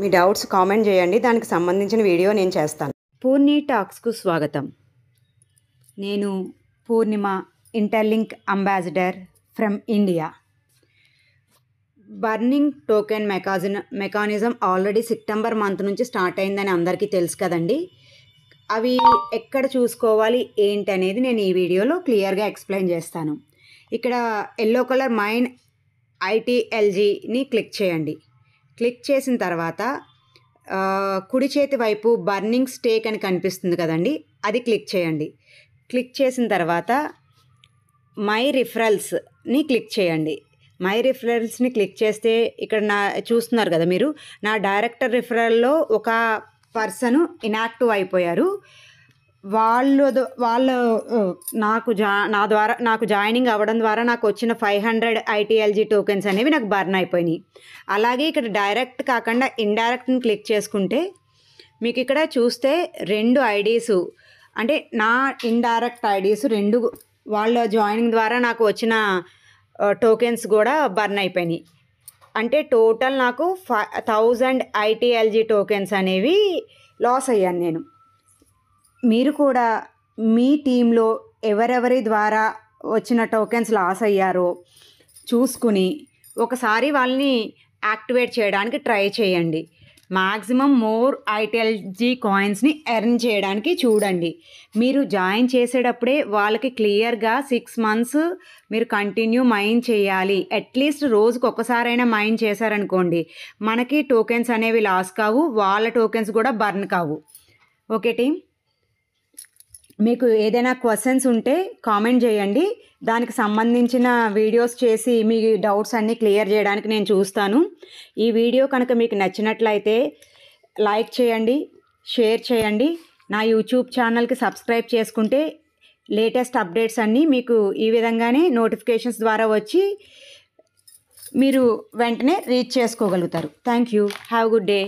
మీ doubts comment చేయండి, దానికి సంబంధించిన వీడియో నేను చేస్తాను. పూర్ణి టాక్స్కు స్వాగతం. నేను Purnima, Interlink ambassador from India. Burning token mechanism already September month నుంచి స్టార్ట్ అయిందని అందరికీ తెలుసు కదండి. అవి ఎక్కడ చూసుకోవాలి ఏంటి అనేది నేను ఈ వీడియోలో క్లియర్గా ఎక్స్ప్లెయిన్ చేస్తాను. ఇక్కడ ఎల్లో కలర్ మైన్ ITLGని క్లిక్ చేయండి. క్లిక్ చేసిన తర్వాత కుడి చేతి వైపు బర్నింగ్ స్టేక్ అని కనిపిస్తుంది కదండి, అది క్లిక్ చేయండి. క్లిక్ చేసిన తర్వాత మై రిఫరల్స్ని క్లిక్ చేయండి. మై రిఫరల్స్ని క్లిక్ చేస్తే ఇక్కడ చూస్తున్నారు కదా మీరు, నా డైరెక్టర్ రిఫరల్లో ఒక పర్సన్ ఇనాక్టివ్ అయిపోయారు. నాకు జాయినింగ్ అవ్వడం ద్వారా నాకు వచ్చిన 500 ITLG టోకెన్స్ అనేవి నాకు బర్న్ అయిపోయినాయి. అలాగే ఇక్కడ డైరెక్ట్ కాకుండా ఇండైరెక్ట్ని క్లిక్ చేసుకుంటే మీకు ఇక్కడ చూస్తే 2 IDs అంటే నా ఇండైరెక్ట్ IDs 2 వాళ్ళ జాయినింగ్ ద్వారా నాకు వచ్చిన టోకెన్స్ కూడా బర్న్ అయిపోయినాయి. అంటే టోటల్ నాకు 1000 ITLG టోకెన్స్ అనేవి లాస్ అయ్యాను నేను. మీరు కూడా మీ టీంలో ఎవరెవరి ద్వారా వచ్చిన టోకెన్స్ లాస్ అయ్యారో చూసుకుని ఒకసారి వాళ్ళని యాక్టివేట్ చేయడానికి ట్రై చేయండి. మ్యాక్సిమం మోర్ ITLG కాయిన్స్ని ఎర్న్ చేయడానికి చూడండి. మీరు జాయిన్ చేసేటప్పుడే వాళ్ళకి క్లియర్గా 6 months మీరు కంటిన్యూ మైన్ చేయాలి. అట్లీస్ట్ రోజుకి ఒక్కసారైనా మైన్ చేశారనుకోండి, మనకి టోకెన్స్ అనేవి లాస్ కావు, వాళ్ళ టోకెన్స్ కూడా బర్న్ కావు. ఓకే టీమ్, మీకు ఏదైనా క్వశ్చన్స్ ఉంటే కామెంట్ చేయండి, దానికి సంబంధించిన వీడియోస్ చేసి మీ డౌట్స్ అన్నీ క్లియర్ చేయడానికి నేను చూస్తాను. ఈ వీడియో కనుక మీకు నచ్చినట్లయితే లైక్ చేయండి, షేర్ చేయండి. నా యూట్యూబ్ ఛానల్కి సబ్స్క్రైబ్ చేసుకుంటే లేటెస్ట్ అప్డేట్స్ అన్నీ మీకు ఈ విధంగానే నోటిఫికేషన్స్ ద్వారా వచ్చి మీరు వెంటనే రీచ్ చేసుకోగలుగుతారు. Thank you. Have good day.